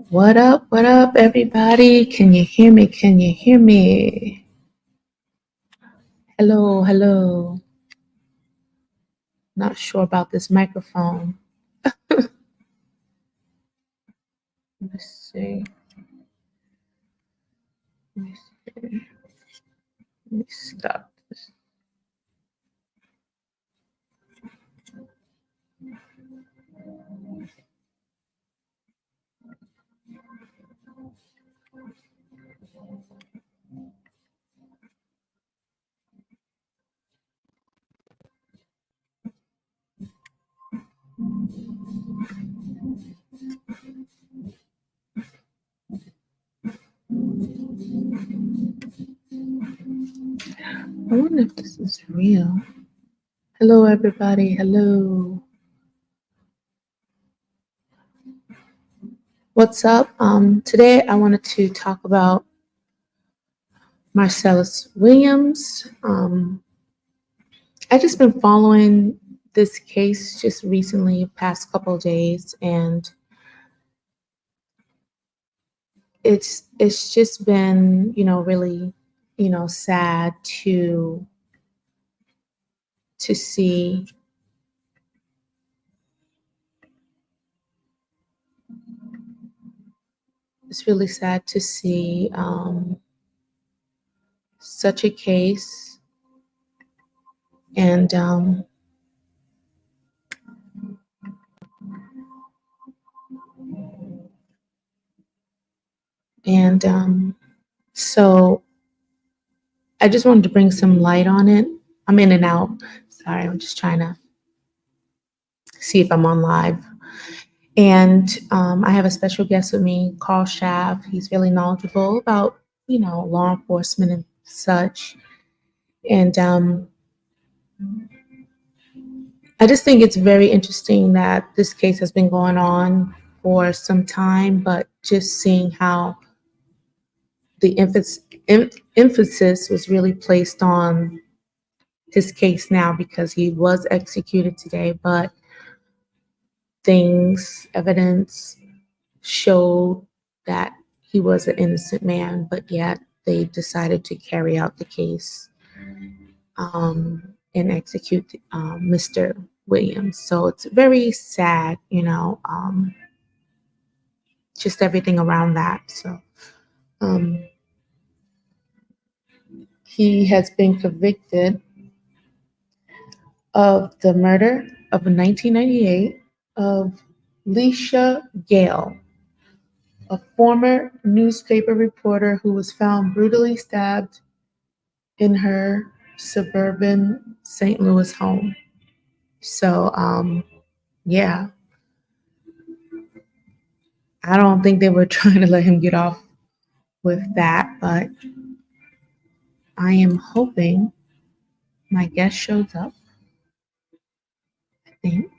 What up, everybody? Can you hear me? Can you hear me? Hello, hello. Not sure about this microphone. Let's see. Let me stop this. I wonder if this is real. Hello, everybody. Hello. What's up? Today I wanted to talk about Marcellus Williams. I just been following this case just recently, past couple of days, and it's just been, really, sad to see. It's really sad to see such a case, and so I just wanted to bring some light on it. I'm in and out. Sorry, I'm just trying to see if I'm on live. And I have a special guest with me, Carl Schaff. He's really knowledgeable about, law enforcement and such. And I just think it's very interesting that this case has been going on for some time, but just seeing how the emphasis was really placed on his case now, because he was executed today, but evidence showed that he was an innocent man, but yet they decided to carry out the case and execute Mr. Williams. So it's very sad, just everything around that. So he has been convicted of the murder of 1998 of Leisha Gale, a former newspaper reporter who was found brutally stabbed in her suburban St. Louis home. So, yeah, I don't think they were trying to let him get off with that, but I am hoping my guest shows up. I think.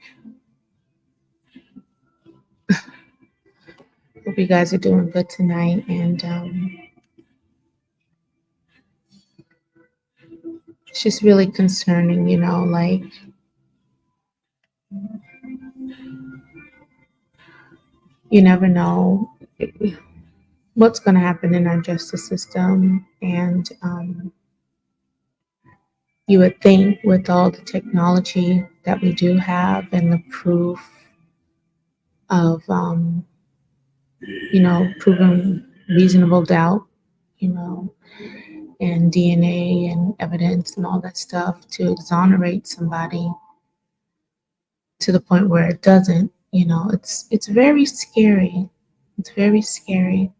Hope you guys are doing good tonight, and it's just really concerning, like you never know what's going to happen in our justice system. And you would think, with all the technology that we do have and the proof of, proven reasonable doubt, and DNA and evidence and all that stuff, to exonerate somebody to the point where it doesn't, it's very scary. It's very scary.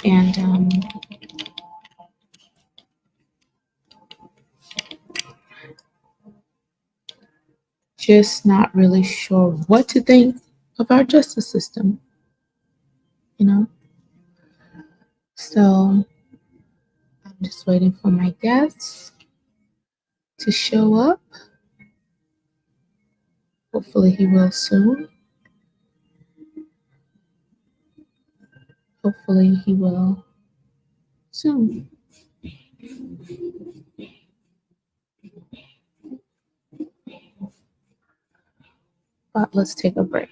And just not really sure what to think of our justice system, So Just waiting for my guests to show up. Hopefully, he will soon. Hopefully, he will soon. But let's take a break.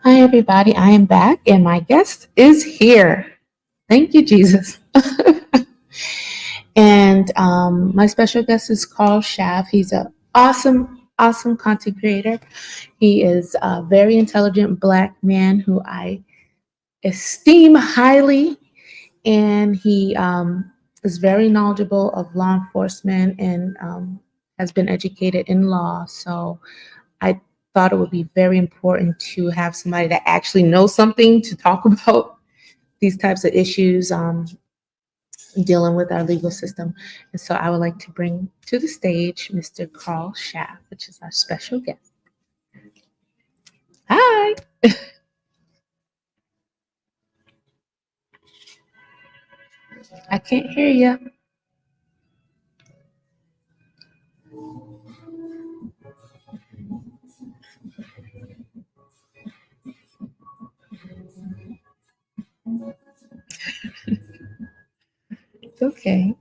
Hi, everybody. I am back, and my guest is here. Thank you, Jesus. And my special guest is Carl Schaff. He's an awesome content creator. He is a very intelligent Black man who I esteem highly, and he is very knowledgeable of law enforcement and has been educated in law. So I thought it would be very important to have somebody that actually knows something to talk about these types of issues dealing with our legal system. And so I would like to bring to the stage Mr. Carl Schaff, which is our special guest. Hi. I can't hear you. It's okay.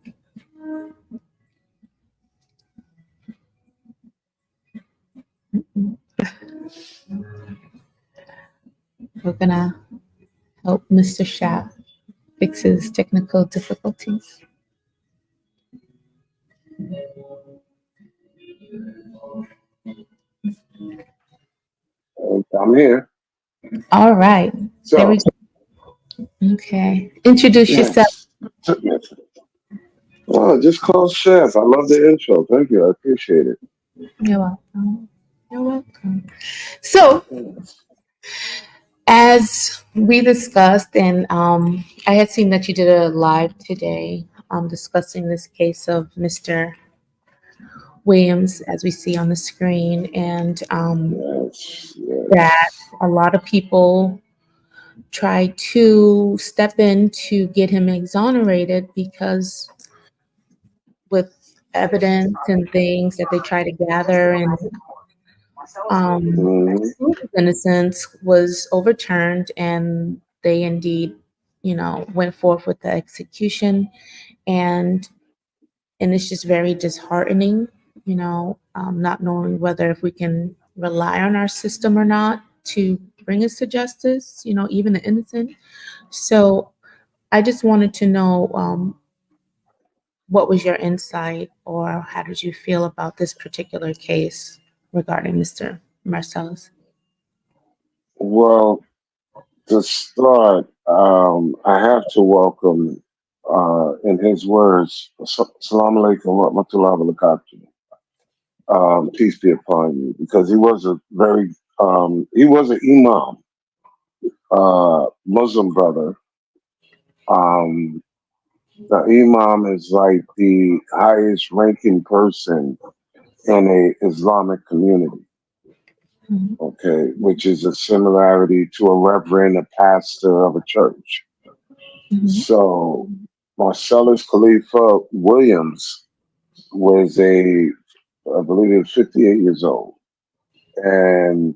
We're gonna help Mr. Schaff fix his technical difficulties. I'm here. All right. There we So, go. Okay. Introduce yourself. yes. Well, just call Chef. I love the intro. Thank you. I appreciate it. You're welcome. You're welcome. So, Yes. as we discussed, and I had seen that you did a live today discussing this case of Mr. Williams, as we see on the screen, and Yes. that Yes. a lot of people try to step in to get him exonerated because with evidence and things that they try to gather and Hmm. proof of innocence was overturned and they indeed, went forth with the execution and it's just very disheartening, not knowing whether if we can rely on our system or not to bring us to justice, even the innocent. So I just wanted to know what was your insight or how did you feel about this particular case regarding Mr. Marcellus? Well, to start, I have to welcome, in his words, Salaam alaikum wa rahmatullahi wa barakatuh. Peace be upon you, because he was an imam, Muslim brother. Um, the imam is like the highest ranking person in a Islamic community, Mhm, okay, which is a similarity to a reverend, a pastor of a church. mhm, So Marcellus Williams was I believe he was 58 years old. And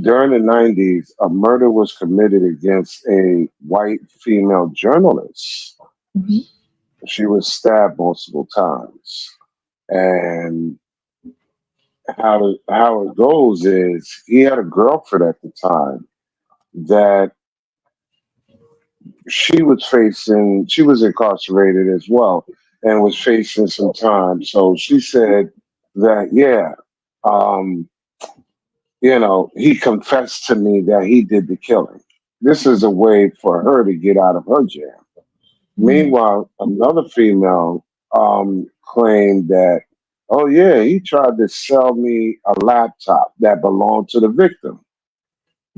during the 90s, a murder was committed against a white female journalist. Mhm. She was stabbed multiple times. And how it goes is he had a girlfriend at the time that she was incarcerated as well and was facing some time. So she said that, yeah, um, he confessed to me that he did the killing. This is a way for her to get out of her jail. Mhm. Meanwhile, another female claimed that, oh, yeah, he tried to sell me a laptop that belonged to the victim.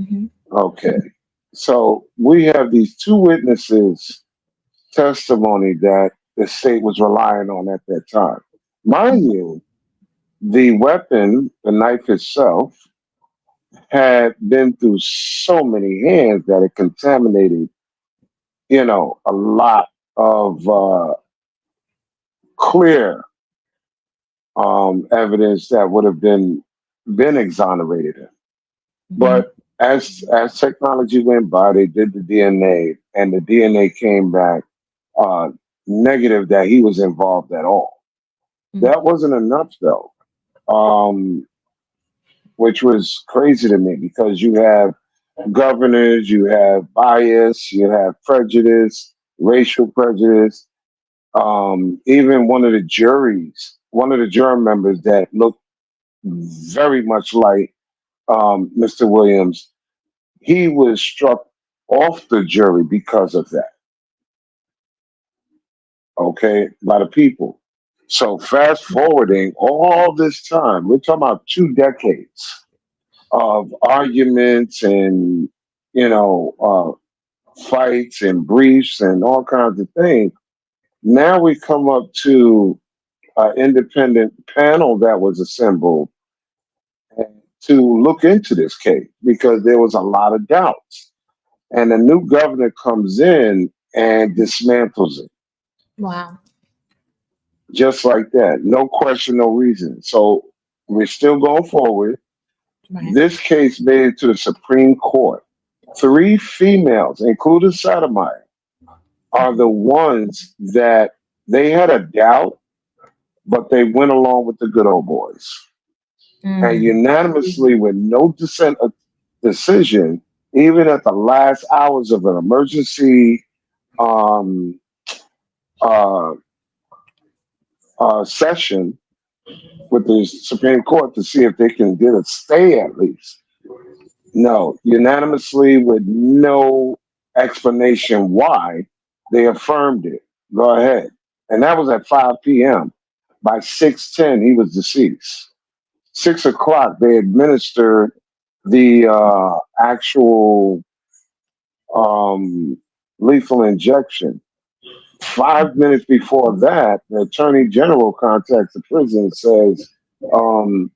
Mhm. Okay. So we have these two witnesses' testimony that the state was relying on at that time. Mind you, the weapon, the knife itself, had been through so many hands that it contaminated, a lot of clear evidence that would have been exonerated in. Mhm. But as technology went by, they did the DNA, and the DNA came back uh, negative that he was involved at all. Mhm. That wasn't enough though, um, which was crazy to me because you have governors, you have bias, you have prejudice, racial prejudice. Even one of the jury members that looked very much like Mr. Williams, he was struck off the jury because of that, okay, by the people. So fast forwarding all this time, we're talking about 2 decades of arguments and, you know, fights and briefs and all kinds of things. Now we come up to an independent panel that was assembled to look into this case because there was a lot of doubts. And the new governor comes in and dismantles it Wow. just like that. No question, no reason. So we're still going forward. Right. This case made it to the Supreme Court. Three females, including Sotomayor, are the Mhm. ones that they had a doubt, but they went along with the good old boys. And Mm. unanimously, with no dissent decision, even at the last hours of an emergency um, uh, session with the Supreme Court to see if they can get a stay at least. No, unanimously with no explanation why they affirmed it. Go ahead. And that was at 5 p.m. By 6:10, he was deceased. 6 o'clock, they administered the actual um, lethal injection. 5 minutes before that, the attorney general contacts the prison and says, um,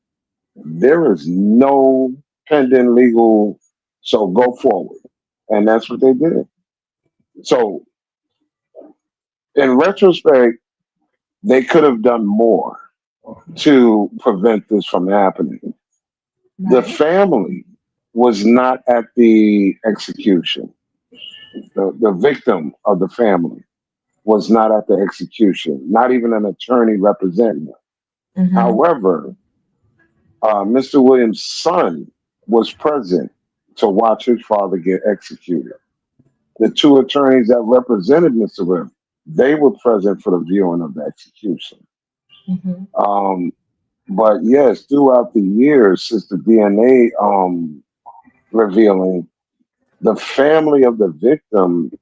there is no pending legal, so go forward. And that's what they did. So, in retrospect, they could have done more to prevent this from happening. The Right. family was not at the execution. The victim of the family was not at the execution, not even an attorney representing them. Mhm. However, Mr. Williams' son was present to watch his father get executed. The two attorneys that represented Mr. Williams, they were present for the viewing of the execution. Mhm. Um, but yes, throughout the years since the DNA revealing, the family of the victim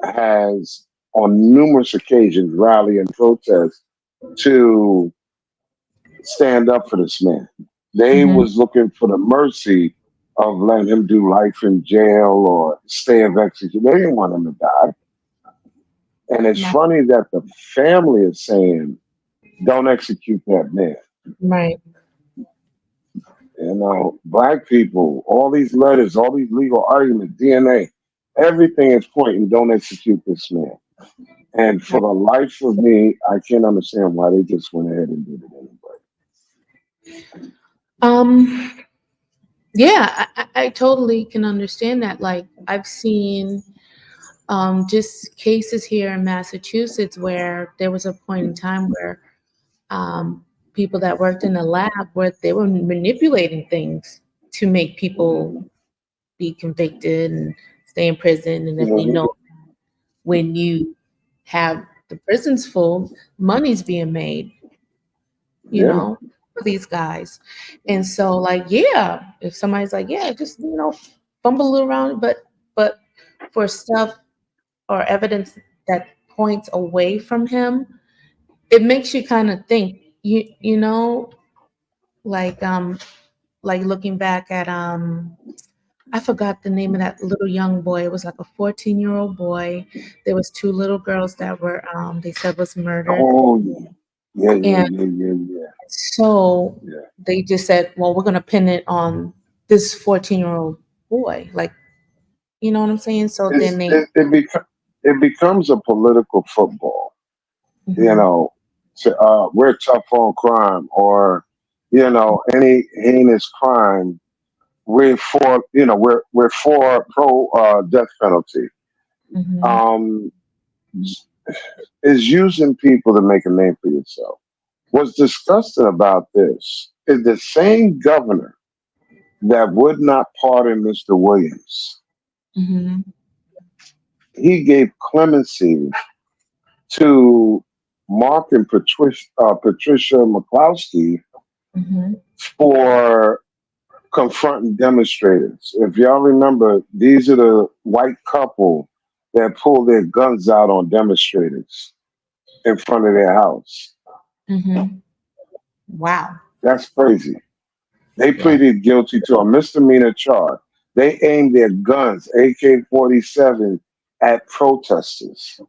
has, on numerous occasions, rally and protest to stand up for this man. They Mhm. was looking for the mercy of letting him do life in jail or stay of execution. They didn't want him to die. And it's Right. funny that the family is saying, don't execute that man. Right. Black people, all these letters, all these legal arguments, DNA, everything is pointing, don't execute this man. And for Right. the life of me, I can't understand why they just went ahead and did it anyway. Um, yeah, I totally can understand that. Like I've seen just cases here in Massachusetts where there was a point in time where people that worked in the lab where they were manipulating things to make people be convicted and stay in prison. And if they Mhm. know when you have the prisons full, money's being made, Yeah, for these guys. And so, like, yeah, if somebody's like, yeah, just fumble around, but for stuff or evidence that points away from him, it makes you kind of think. Like like looking back at I forgot the name of that little young boy. It was like a 14-year-old boy. There was two little girls that were they said was murdered. oh yeah, yeah, yeah, And yeah, yeah, yeah, so yeah. they just said, well, we're gonna pin it on this 14-year-old boy. Like, you know what I'm saying? So then It's they it becomes a political football. You mhm, know, we're tough on crime, or any heinous crime. We're for we're for pro death penalty. mhm, Um, is using people to make a name for yourself. What's disgusting about this is the same governor that would not pardon Mr. Williams. mhm, He gave clemency to Mark and Patricia McCloskey mhm, for confronting demonstrators. If y'all remember, these are the white couple that pulled their guns out on demonstrators in front of their house. mhm. Wow. That's crazy. They Yeah. pleaded guilty to a misdemeanor charge. They aimed their guns, AK-47, at protesters.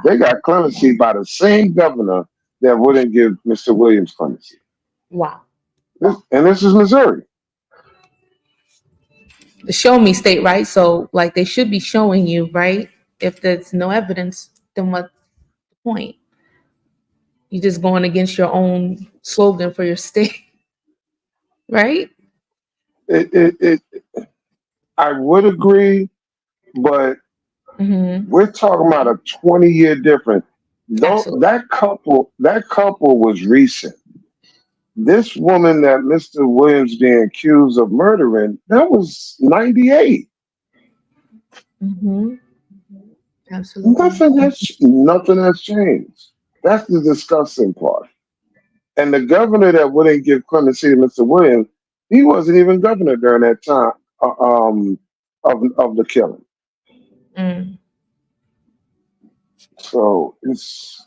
They Wow. got clemency by the same governor that wouldn't give Mr. Williams clemency. Wow. And this is Missouri. The show me state, right? So like they should be showing you, right? If there's no evidence, then what's the point? You're just going against your own slogan for your state, right? It, I would agree, but Mm-hmm. we're talking about a 20-year difference. Though Absolutely. that couple was recent. This woman that Mr. Williams being accused of murdering, that was 98. Mm-hmm. Absolutely. Nothing has changed. That's the disgusting part. And the governor that wouldn't give clemency to Mr. Williams, he wasn't even governor during that time of the killing. Mm. So it's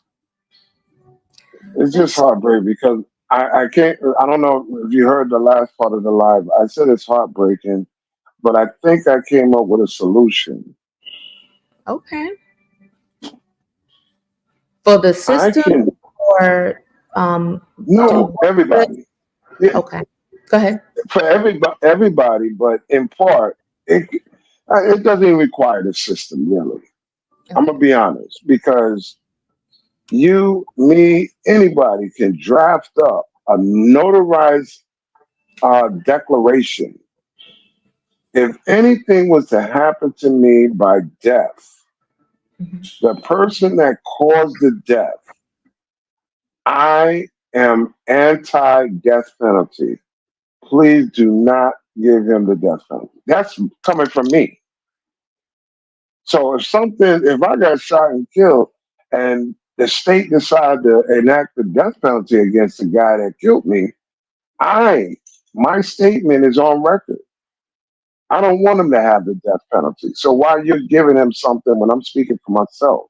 just That's heartbreaking because I can't. I don't know if you heard the last part of the live. I said it's heartbreaking, but I think I came up with a solution. okay. For the I system can or do no everybody. Yeah, okay. Go ahead. for everybody, but in part, it doesn't even require the system really. I'm Okay. gonna be honest because you, me, anybody can draft up a notarized declaration. If anything was to happen to me by death, Mhm. the person that caused the death, I am anti-death penalty. Please do not give him the death penalty. That's coming from me. So if I got shot and killed and the state decided to enact the death penalty against the guy that killed me, I my statement is on record. I don't want him to have the death penalty. So why you're giving him something when I'm speaking for myself?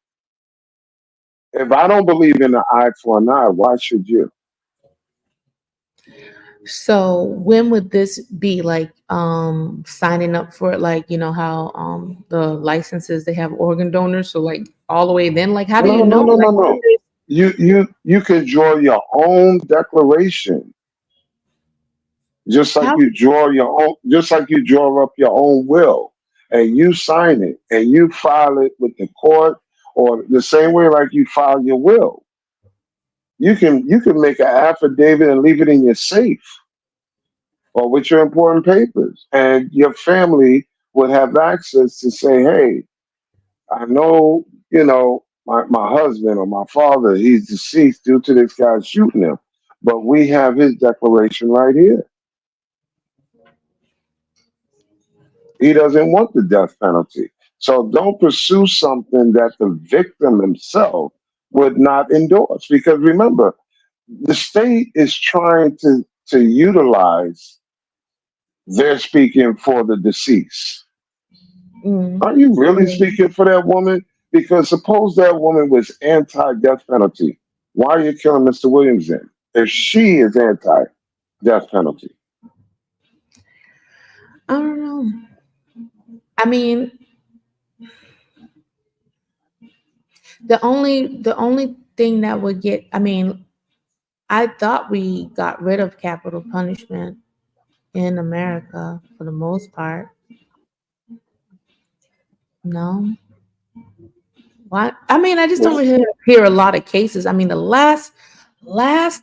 If I don't believe in an eye for an eye, why should you? So when would this be like signing up for it, like how the licenses they have organ donors, so like all the way then, like how do you No, no, know, no, like no, no. You can draw your own declaration, how just like you draw up your own will, and you sign it and you file it with the court, or the same way like you file your will. You can make an affidavit and leave it in your safe. or with your important papers. And your family would have access to say, hey, I know, my husband or my father, he's deceased due to this guy shooting him. But we have his declaration right here. He doesn't want the death penalty. So don't pursue something that the victim himself would not endorse. Because remember, the state is trying to utilize their speaking for the deceased. Mm. Are you really speaking for that woman? Because suppose that woman was anti-death penalty. Why are you killing Mr. Williams then? If she is anti-death penalty. I don't know. I mean, the only thing that would get, I mean, I thought we got rid of capital punishment in America for the most part. No. Why? I mean, I just don't Well, really hear a lot of cases. I mean, the last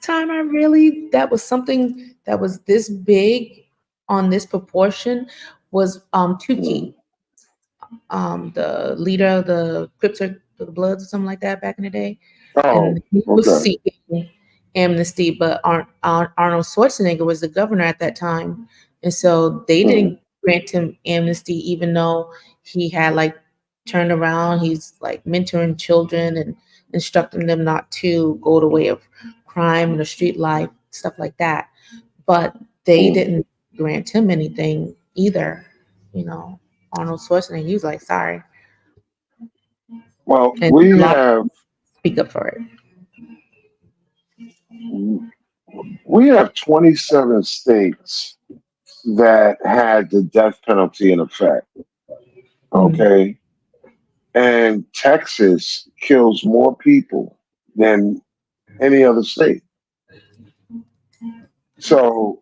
time I really that was something that was this big on this proportion was Tukey, the leader of the Crips or the Bloods or something like that back in the day, oh, and he was okay. seeking amnesty, but Arnold Schwarzenegger was the governor at that time, and so they Mhm, didn't grant him amnesty, even though he had like turned around. He's like mentoring children and instructing them not to go the way of crime and the street life, stuff like that. But they mhm. didn't grant him anything either. You know, Arnold Schwarzenegger, he was like, sorry, Well, and we a lot of have people speak up for it. we have 27 states that had the death penalty in effect. Mm. Okay, and Texas kills more people than any other state. So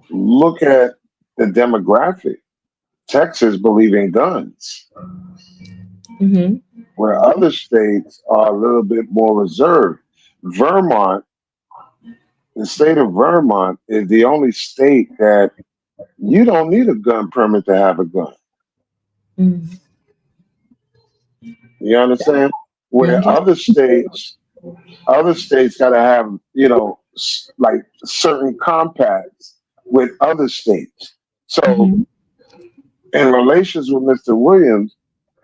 look at the demographic. Texas believe in guns, Hmm. where other states are a little bit more reserved. Vermont, the state of Vermont, is the only state that you don't need a gun permit to have a gun. Mm. You understand? Yeah, Where other states got to have, like certain compacts with other states. So hmm. in relations with Mr. Williams,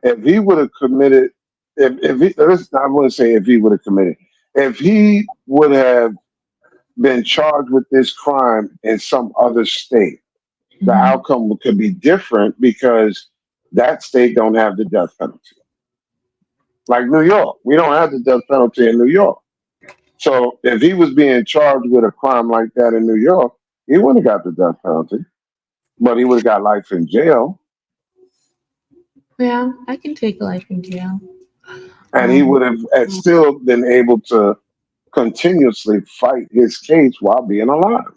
if he would have committed, if he, I want to say if he would have committed, if he would have been charged with this crime in some other state, the Hmm. outcome could be different because that state don't have the death penalty. Like New York, we don't have the death penalty in New York. So if he was being charged with a crime like that in New York, he wouldn't have got the death penalty, but he would have got life in jail, Yeah, I can take life in jail. and he Um, would have still been able to continuously fight his case while being alive.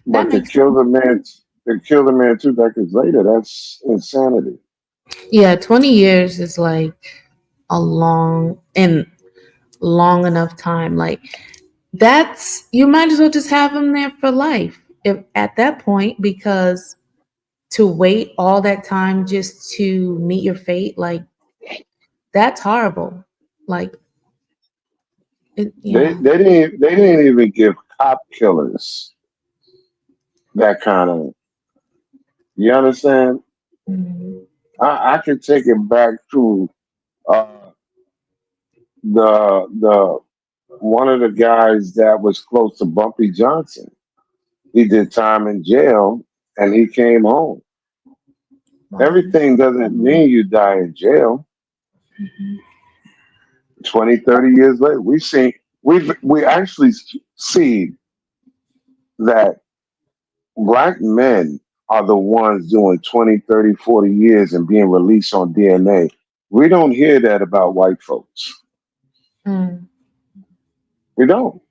that But to makes kill sense. the man, to kill the man 2 decades later, that's insanity. Yeah, 20 years is like a long enough time. Like that's you might as well just have him there for life if at that point, because to wait all that time just to meet your fate, like that's horrible. Like They yeah. they didn't they didn't even give cop killers that kind of. You understand? Mhm. I can take it back to uh, the one of the guys that was close to Bumpy Johnson. He did time in jail and he came home. Wow. Everything doesn't mean you die in jail. Mhm. 20, 30 years later, we actually see that black men are the ones doing 20, 30, 40 years and being released on DNA. We don't hear that about white folks. Mm. We don't.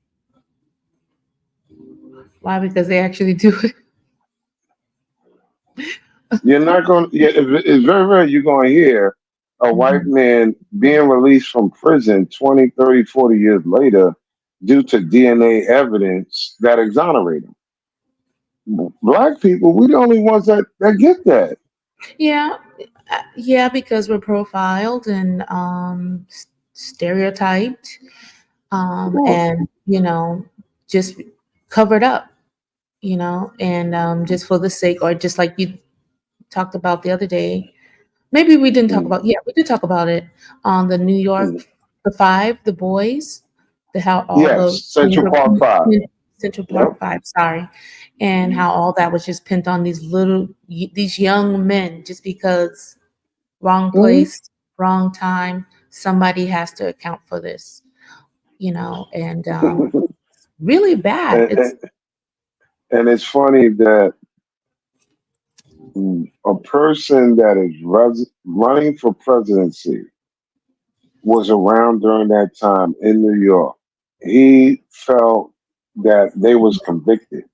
Why? Because they actually do it. You're not going. Yeah, it's very rare you're going to hear. a white Mhm. man being released from prison 20, 30, 40 years later due to DNA evidence that exonerate him. Black people, we the only ones that get that. Yeah, yeah, because we're profiled and stereotyped, Well, and just covered up, and just for the sake, or just like you talked about the other day. Maybe we didn't talk mm, about. Yeah, we did talk about it on the New York, mm. the Five, the boys, the how all the Yes, things Central were Park Five. Central Park Yep. Five. Sorry, and how all that was just pinned on these young men just because wrong Mhm. place, wrong time. Somebody has to account for this, and really bad. and, and, and it's funny that a person that is running for presidency was around during that time in New York. He felt that they was convicted,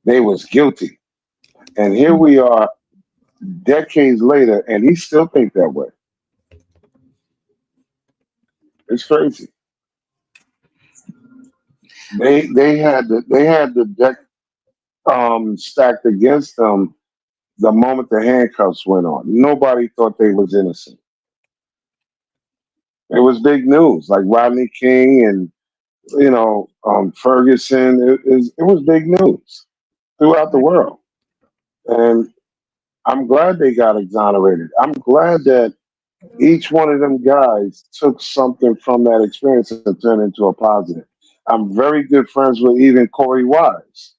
they was guilty, and here we are decades later, and he still think that way. It's crazy. They had the deck stacked against them the moment the handcuffs went on. Nobody thought they was innocent. It was big news, like Rodney King and Ferguson. It was big news throughout the Right. world, and I'm glad they got exonerated. I'm glad that each one of them guys took something from that experience and turned into a positive. I'm very good friends with even Corey Wise.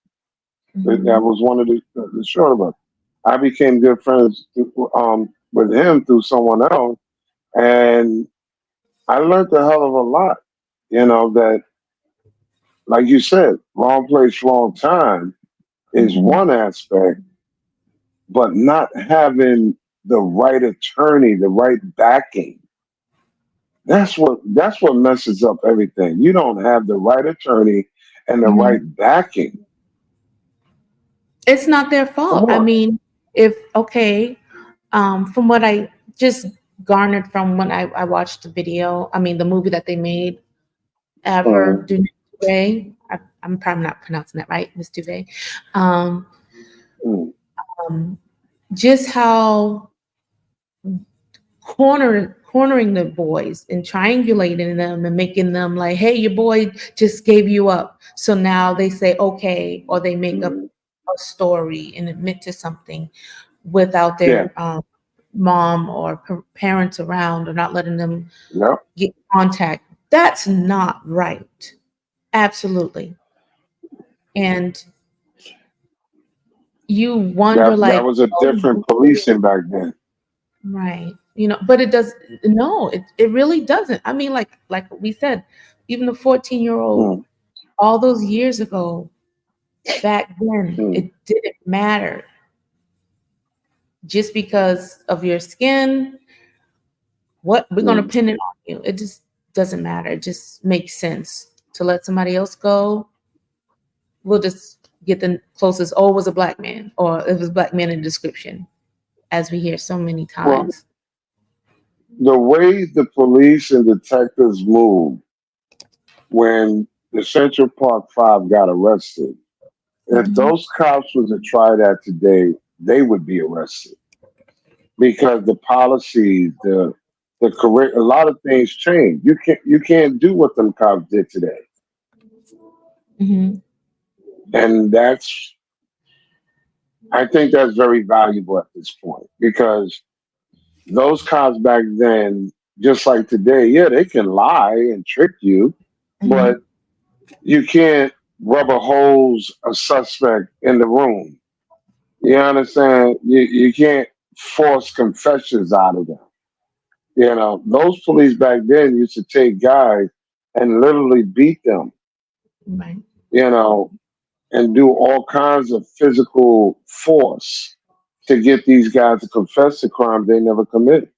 That Mhm. was one of the short of us. I became good friends with him through someone else, and I learned a hell of a lot. That, like you said, wrong place, wrong time is Mhm. one aspect, but not having the right attorney, the right backing. That's what messes up everything. You don't have the right attorney and the right Mhm. backing. It's not their Come fault. I on. mean, if okay, from what I just garnered from when I watched the video, I mean the movie that they made, Ever Mm, Duve. I'm probably not pronouncing that right, Miss Duve. Um, mm, um, just how cornering the boys and triangulating them and making them like, hey, your boy just gave you up. So now they say okay, or they make up mm. a story and admit to something without Yeah. their mom or parents around or not letting them Yep. get contact. That's not right. Absolutely. And you wonder That like, was a different policing back then. right, but it does no, it really doesn't. I mean, like we said, even the 14-year-old Mm, all those years ago, back then, mm, it didn't matter. Just because of your skin, what we're gonna mm. pin it on you. It just doesn't matter. It just makes sense to let somebody else go. We'll just get the closest, oh, it was a black man, or it was a black man in the description, as we hear so many Well, times. the way the police and detectives moved when the Central Park Five got arrested, if Mhm. those cops was to try that today, they would be arrested because the policies, the correct, a lot of things change. You can't do what them cops did today, Mhm. and I think that's very valuable at this point because those cops back then, just like today, yeah, they can lie and trick you, but Mhm. you can't rubber hose a suspect in the room. You understand? You can't force confessions out of them. Those police back then used to take guys and literally beat them, Right. you know, and do all kinds of physical force to get these guys to confess to crimes they never committed.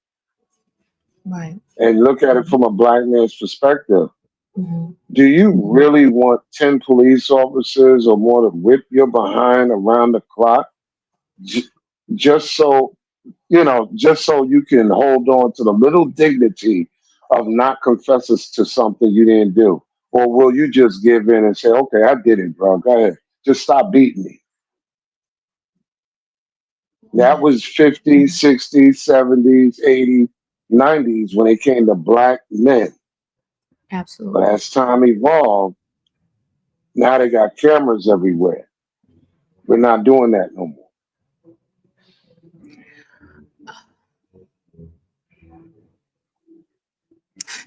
Right. And look at it from a black man's perspective. Mhm. Do you really want 10 police officers or more to whip your behind around the clock j- just so? just so you can hold on to the little dignity of not confessing to something you didn't do? Or will you just give in and say, okay, I did it, bro. Go ahead. Just stop beating me. That Yeah, was 50s, 60s, 70s, 80s, 90s when it came to black men. But absolutely. as time evolved, now they got cameras everywhere. We're not doing that no more.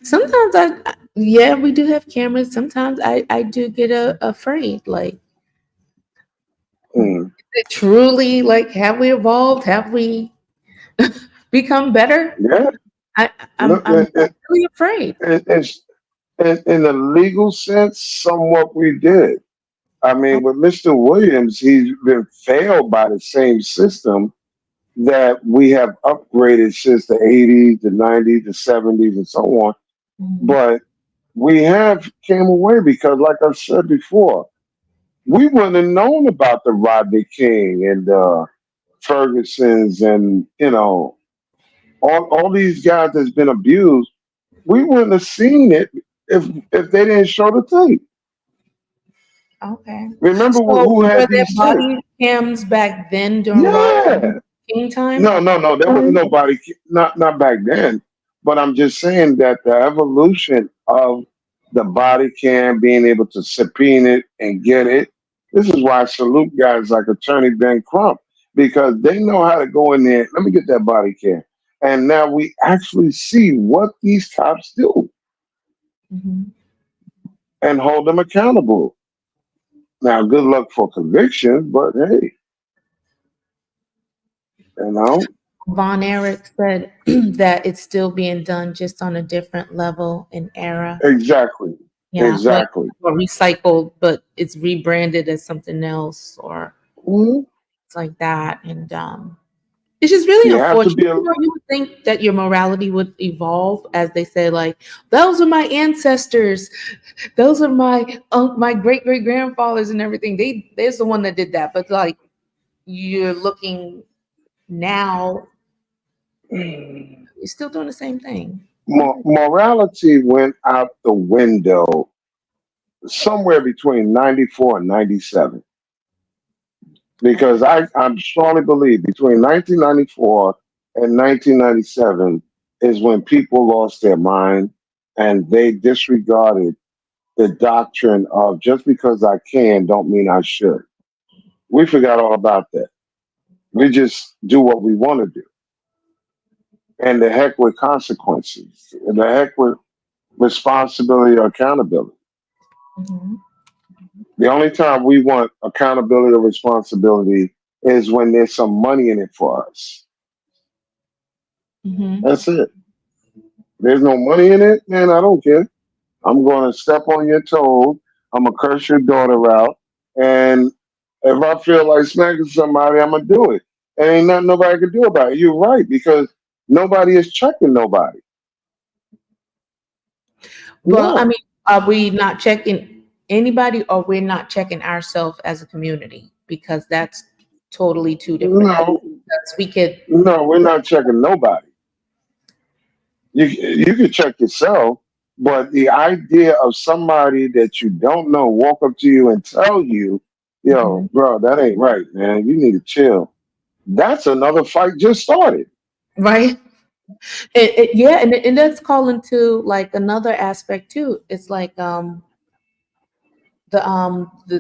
Sometimes yeah, we do have cameras. Sometimes I do get afraid. Like, Mm. truly, like, have we evolved? Have we become better? Yeah. I, No, I'm really afraid. it's, in the legal sense, somewhat we did. I Oh, mean, with Mr. Williams, he's been failed by the same system that we have upgraded since the 80s, the 90s, the 70s, and so on. mhm. But we have came away because, like I said before, we wouldn't have known about the Rodney King and Ferguson's and all these guys that's been abused. We wouldn't have seen it if they didn't show the tape. Okay. Remember So who were had there these tapes? body cams back then during Rodney Yeah. King time? No, no, no. There was nobody. Not back then. But I'm just saying that the evolution of the body cam being able to subpoena it and get it. This is why I salute guys like Attorney Ben Crump because they know how to go in there. Let me get that body cam, and now we actually see what these cops do Hmm. and hold them accountable. Now, good luck for conviction, but hey, you know, Von Erich said that it's still being done just on a different level and era. exactly, Yeah, like, exactly. or recycled, but it's rebranded as something else, or Mhm. it's like that. And it's just really You have to unfortunate. be a You would think that your morality would evolve, as they say, like, those are my ancestors, those are my great great grandfathers and everything. There's the one that did that, but like, you're looking now, you're still doing the same thing. morality went out the window somewhere between 94 and 97 because Okay. I strongly believe between 1994 and 1997 is when people lost their mind and they disregarded the doctrine of just because I can don't mean I should. We forgot all about that. We just do what we want to do. And the heck with consequences. And the heck with responsibility or accountability. Hmm. The only time we want accountability or responsibility is when there's some money in it for us. Hmm. That's it. There's no money in it, man. I don't care. I'm going to step on your toes. I'm going to curse your daughter out. And if I feel like smacking somebody, I'm going to do it. And ain't nothing nobody can do about it. You're right, because nobody is checking nobody. Well, I No, mean, are we not checking anybody, or we're not checking ourselves as a community? Because that's totally two different things. no, Because we could, no, we're not checking nobody. You can check yourself, but the idea of somebody that you don't know walk up to you and tell you, "Yo, mhm, bro, that ain't right, man. You need to chill." That's another fight just started. right? Yeah, and that's calling to like another aspect too. It's like the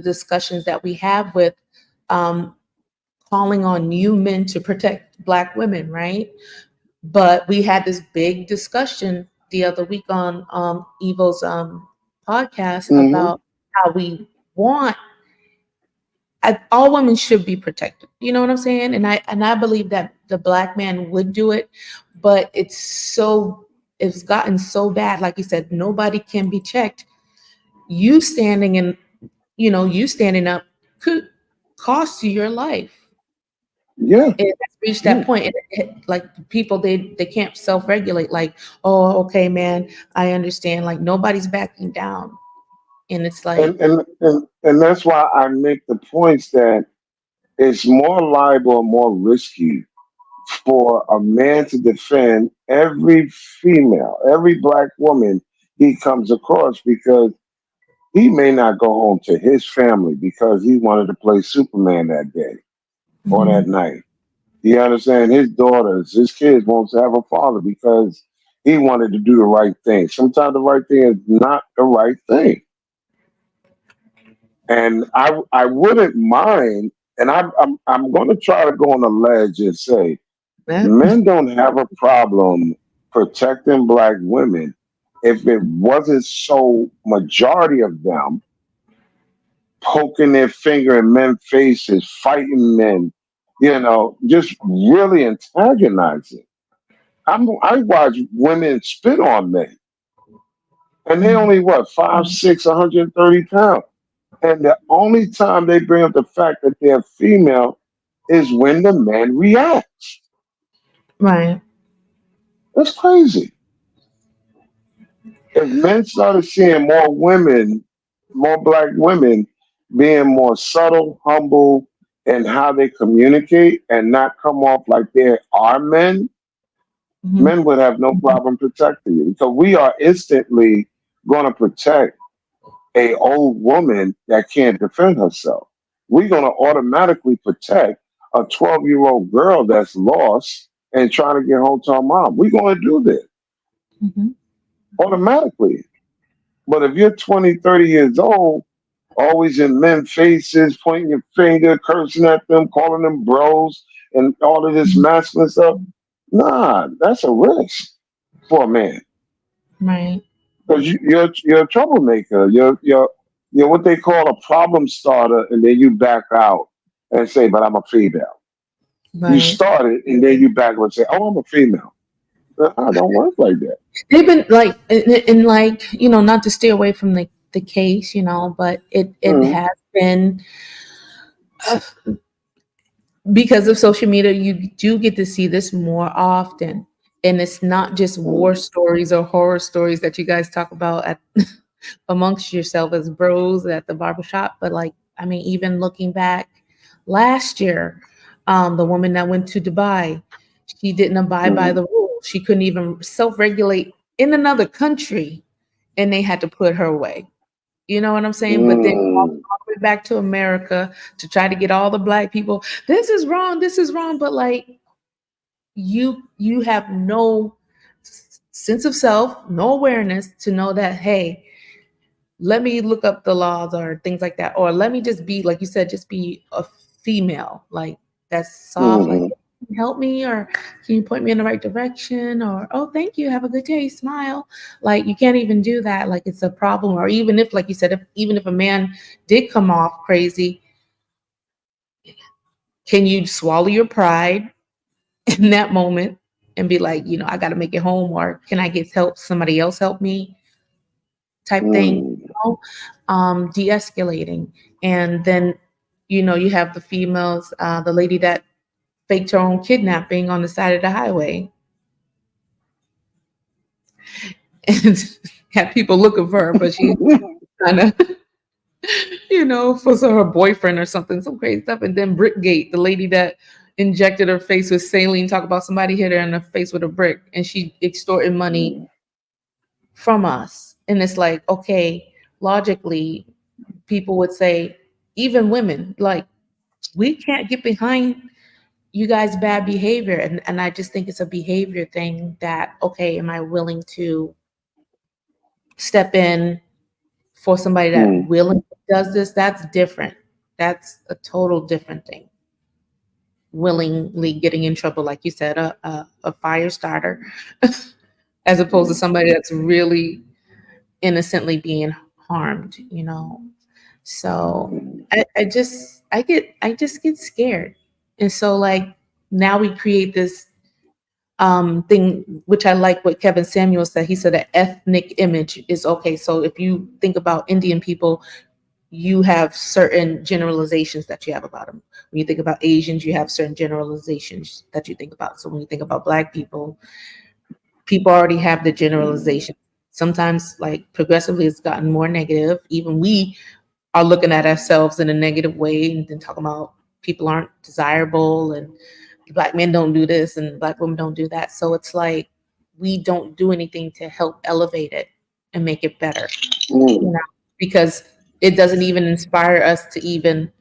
discussions that we have with um calling on you men to protect Black women, right? But we had this big discussion the other week on Evo's podcast Hmm. about how we want all women should be protected. You know what I'm saying? And I believe that the Black man would do it, but it's gotten so bad. Like you said, nobody can be checked. You standing in, you standing up could cost you your life. Yeah, It has reached yeah. that point. Like, people, they can't self-regulate. Like, oh, okay, man, I understand. Like, nobody's backing down, and it's like, And that's why I make the points that it's more liable and more risky for a man to defend every female, every black woman he comes across because he may not go home to his family because he wanted to play Superman that day or Hmm. that night. You understand? His daughters, his kids won't have a father because he wanted to do the right thing. Sometimes the right thing is not the right thing. And I wouldn't mind, and I'm going to try to go on a ledge and say Yeah. men don't have a problem protecting black women if it wasn't so majority of them poking their finger in men's faces, fighting men, just really antagonizing. I watch women spit on men, and they Mhm. only what 5'6", 130 pounds. And the only time they bring up the fact that they're female is when the man reacts. Right. That's crazy. If men started seeing more women, more black women being more subtle, humble, and how they communicate and not come off like they are men, Hmm. men would have no problem protecting you. So we are instantly going to protect a old woman that can't defend herself. We're going to automatically protect a 12-year-old girl that's lost and trying to get home to her mom. We're going to do this Hmm. automatically. But if you're 20, 30 years old, always in men's faces, pointing your finger, cursing at them, calling them bros, and all of this masculine stuff, nah, that's a risk for a man. Right. Because you're a troublemaker. You're what they call a problem starter, and then you back out and say, "But I'm a female." You Right. started, and then you back and say, "Oh, I'm a female." Don't work like that. They've been like, and like, not to stay away from the case, but it Mm, has been, uh, because of social media, you do get to see this more often. And it's not just war mm, stories or horror stories that you guys talk about at amongst yourself as bros at the barbershop, but like, I mean, even looking back last year, the woman that went to Dubai, she didn't abide by mm, the rules. She couldn't even self-regulate in another country, and they had to put her away. You know what I'm saying? But then mm, all the way back to America to try to get all the black people, this is wrong, this is wrong. But like, you have no sense of self, no awareness to know that, hey, let me look up the laws or things like that, or let me just be, like you said, just be a female, like, that's soft, like, mm, "Can you help me, or can you point me in the right direction, or oh, thank you, have a good day, smile." Like, you can't even do that, like it's a problem. Or even if, like you said, even if a man did come off crazy, can you swallow your pride in that moment and be like, I got to make it home, or can I get help, somebody else help me, type thing, mm, de-escalating. And then, you have the females, the lady that faked her own kidnapping on the side of the highway and had people looking for her, but she kind of, for her boyfriend or something, some crazy stuff. And then Brickgate, the lady that injected her face with saline, talk about somebody hit her in the face with a brick and she extorted money mm, from us. And it's like, okay, logically, people would say, even women, like, we can't get behind you guys' bad behavior. And I just think it's a behavior thing that, okay, am I willing to step in for somebody that mm, willingly does this? That's different. That's a total different thing. Willingly getting in trouble, like you said, a fire starter, as opposed to mm, somebody that's really innocently being harmed. So mm, I just get scared. And so, like, now we create this thing, which I like what Kevin Samuel said. He said that ethnic image is okay. So if you think about Indian people, you have certain generalizations that you have about them. When you think about Asians, you have certain generalizations that you think about. So when you think about Black people already have the mm, generalization. Sometimes, like, progressively, it's gotten more negative. Even we are looking at ourselves in a negative way and then talking about people aren't desirable and black men don't do this and black women don't do that. So it's like we don't do anything to help elevate it and make it better, you Mm, know, because it doesn't even inspire us to even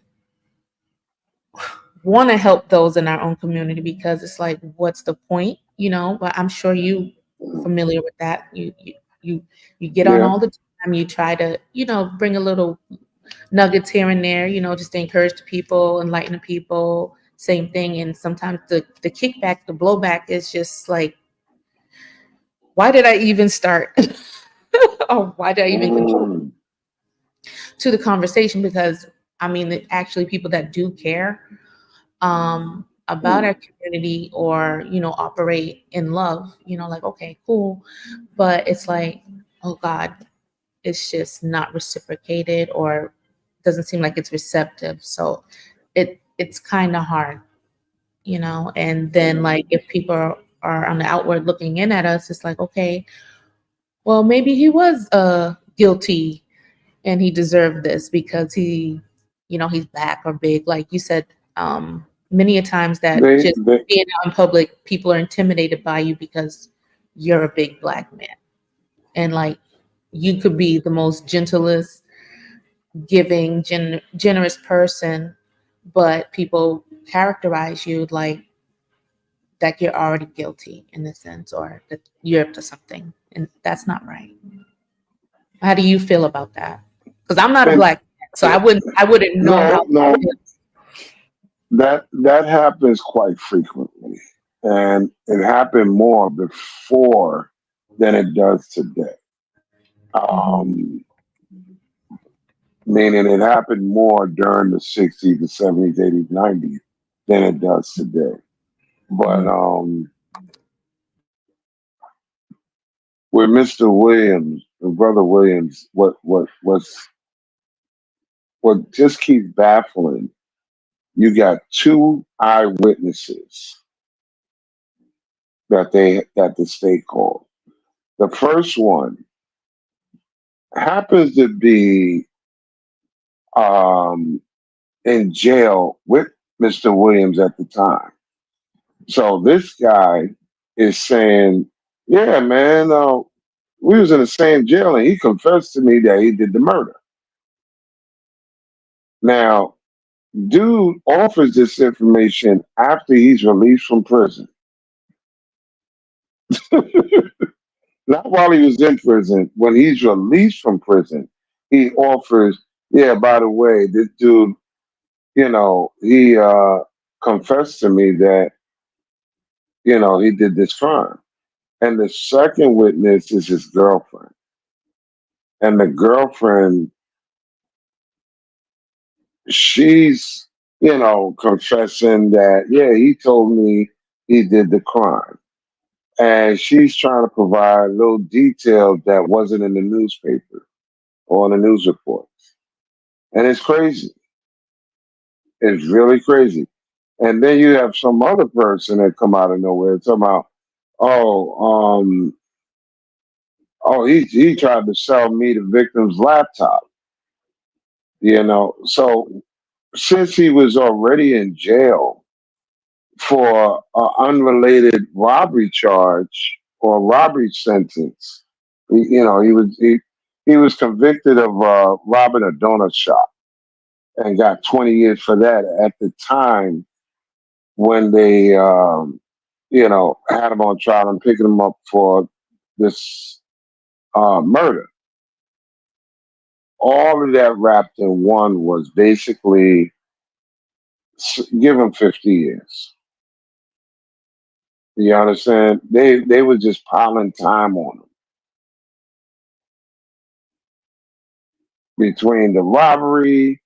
want to help those in our own community, because it's like, what's the point, you know? But I'm sure you mm. familiar with that. You you get on Yeah. all the time. You try to, you know, bring a little nuggets here and there, you know, just to encourage the people, enlighten the people. Same thing, and sometimes the kickback, the blowback is just like, why did I even start, or why did I even contribute Mm, to the conversation? Because I mean, actually, people that do care about mm, our community, or you know, operate in love, you know, like, okay, cool, but it's like, oh God, it's just not reciprocated, or doesn't seem like it's receptive. So it's kind of hard, you know. And then like if people are on the outward looking in at us, it's like, okay, well, maybe he was guilty and he deserved this because he, you know, he's black or big, like you said. Many a times that just they, being out in public, people are intimidated by you because you're a big black man, and like you could be the most gentlest, giving, generous person, but people characterize you like that you're already guilty in a sense, or that you're up to something, and that's not right. How do you feel about that? Because I'm not a and black man, so I wouldn't know how no, that no, feels. that happens quite frequently, and it happened more before than it does today. Hmm. Um, Meaning it happened more during the '60s, the '70s, '80s, '90s than it does today. But with Mr. Williams, Brother Williams, what just keeps baffling, you got two eyewitnesses that the state called. The first one happens to be um, in jail with Mr. Williams at the time. So this guy is saying, "Yeah, man, we was in the same jail, and he confessed to me that he did the murder." Now, dude offers this information after he's released from prison, not while he was in prison. When he's released from prison, he offers, "Yeah, by the way, this dude, he confessed to me that he did this crime." And the second witness is his girlfriend, and the girlfriend, she's confessing that, yeah, he told me he did the crime, and she's trying to provide little details that wasn't in the newspaper or in the news report. And it's crazy. It's really crazy. And then you have some other person that come out of nowhere talking about, oh, he tried to sell me the victim's laptop. So since he was already in jail for an unrelated robbery charge or robbery sentence, he was convicted of robbing a donut shop and got 20 years for that at the time when they had him on trial and picking him up for this murder. All of that wrapped in one was basically give him 50 years. You understand? They were just piling time on him between the robbery,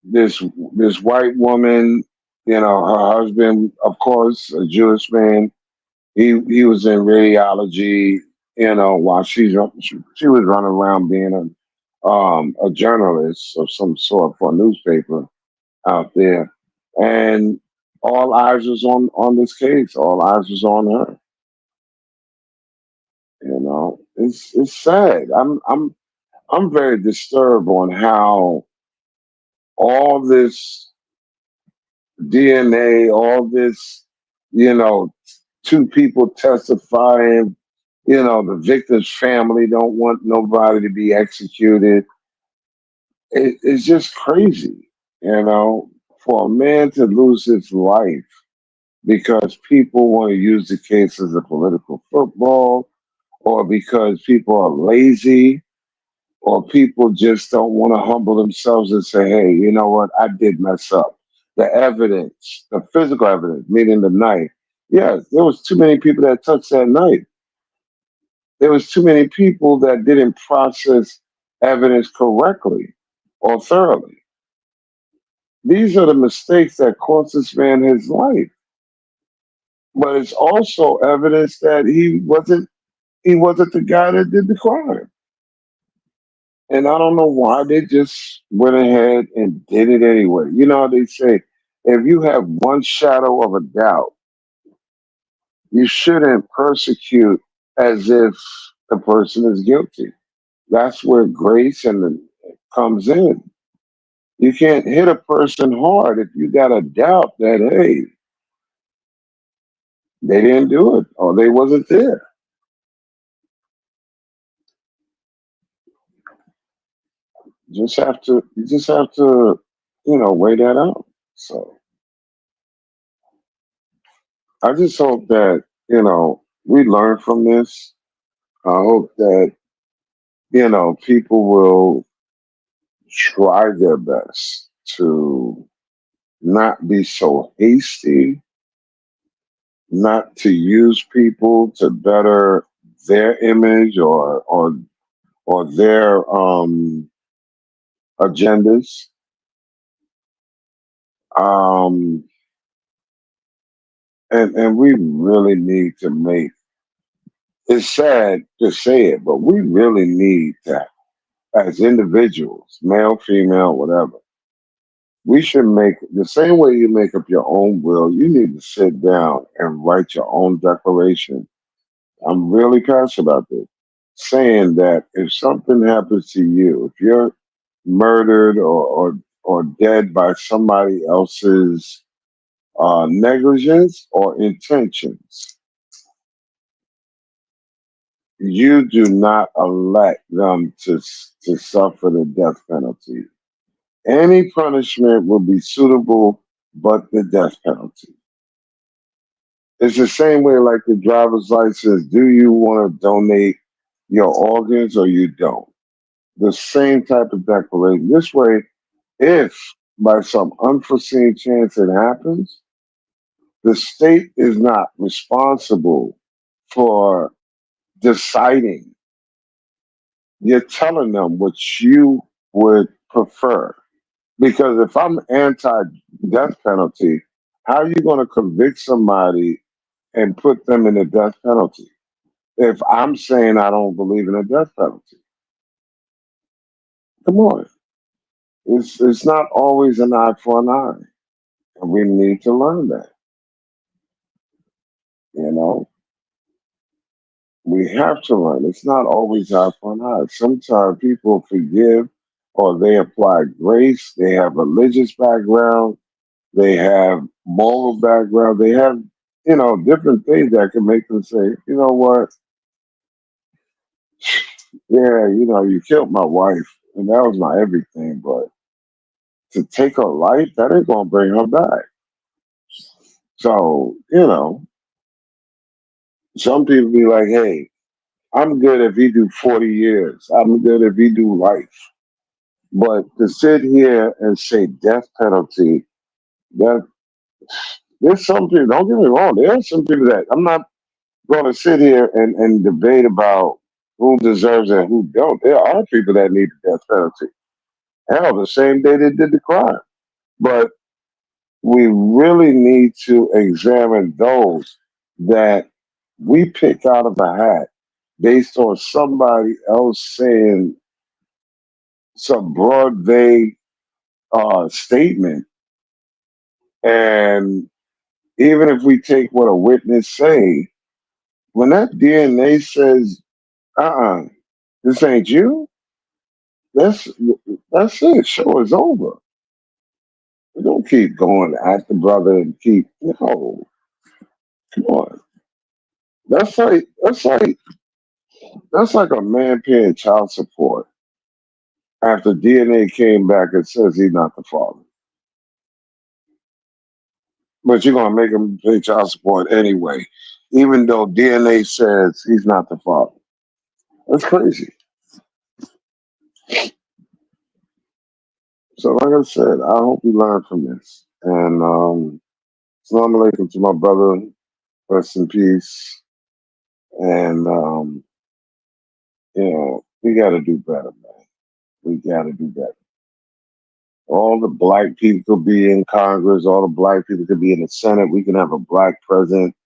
this this white woman, her husband, of course, a Jewish man. He was in radiology, while she was running around being a journalist of some sort for a newspaper out there, and all eyes was on this case. All eyes was on her. It's sad. I'm very disturbed on how all this DNA, all this, you know, two people testifying, the victim's family don't want nobody to be executed. It's just crazy, for a man to lose his life because people want to use the case as a political football, or because people are lazy, or people just don't want to humble themselves and say, hey, you know what, I did mess up. The evidence, the physical evidence, meaning the knife. Yes, there was too many people that touched that knife. There was too many people that didn't process evidence correctly or thoroughly. These are the mistakes that cost this man his life. But it's also evidence that he wasn't the guy that did the crime. And I don't know why they just went ahead and did it anyway. You know how they say, if you have one shadow of a doubt, you shouldn't persecute as if the person is guilty. That's where grace comes in. You can't hit a person hard if you got a doubt that, hey, they didn't do it or they wasn't there. You just have to weigh that out. So I just hope that, we learn from this. I hope that, people will try their best to not be so hasty, not to use people to better their image or their agendas. Um, and we really need to make it's sad to say it, but we really need to, as individuals, male, female, whatever, we should make the same way you make up your own will. You need to sit down and write your own declaration. I'm really passionate about this, saying that if something happens to you, if you're murdered or dead by somebody else's negligence or intentions, you do not elect them to suffer the death penalty. Any punishment will be suitable, but the death penalty. It's the same way like the driver's license. Do you want to donate your organs or you don't? The same type of declaration. This way, if by some unforeseen chance it happens, the state is not responsible for deciding. You're telling them what you would prefer. Because if I'm anti death penalty, how are you going to convict somebody and put them in the death penalty? If I'm saying I don't believe in a death penalty, come on. It's not always an eye for an eye. And we need to learn that. You know, we have to learn. It's not always eye for an eye. Sometimes people forgive or they apply grace. They have religious background. They have moral background. They have, different things that can make them say, you know what? Yeah, you killed my wife and that was my everything. But to take her life, that ain't going to bring her back. So, some people be like, hey, I'm good if you do 40 years. I'm good if you do life. But to sit here and say death penalty, that there's some people, don't get me wrong, there are some people that I'm not going to sit here and debate about who deserves it and who don't. There are people that need the death penalty. Hell, the same day they did the crime. But we really need to examine those that we pick out of a hat based on somebody else saying some broad, vague statement. And even if we take what a witness say, when that DNA says, uh-uh, this ain't you, that's that's it. Show is over. Don't keep going at the brother and keep no. Come on. That's like that's like a man paying child support after DNA came back and says he's not the father. But you're gonna make him pay child support anyway, even though DNA says he's not the father. That's crazy. So like I said, I hope you learn from this. And Assalamu alaikum to my brother, rest in peace. And we gotta do better, man. We gotta do better. All the black people could be in Congress, all the black people could be in the Senate. We can have a black president.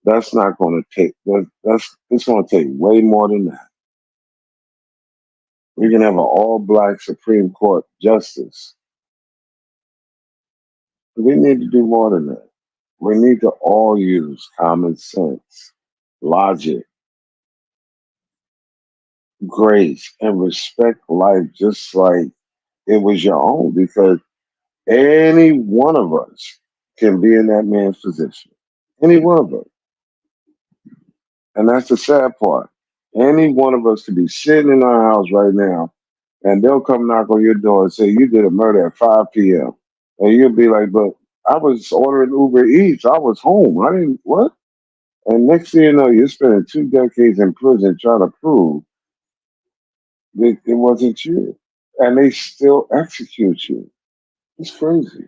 That's not going to take. That's it's going to take way more than that. We can have an all-black Supreme Court justice. We need to do more than that. We need to all use common sense, logic, grace, and respect life just like it was your own. Because any one of us can be in that man's position. Any one of us. And that's the sad part. Any one of us could be sitting in our house right now, and they'll come knock on your door and say, "You did a murder at 5 p.m." And you'll be like, "But I was ordering Uber Eats. I was home. I didn't, what?" And next thing you know, you're spending 2 decades in prison trying to prove that it wasn't you. And they still execute you. It's crazy.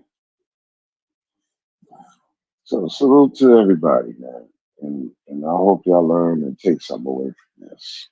So, salute to everybody, man. And I hope y'all learn and take something away from this.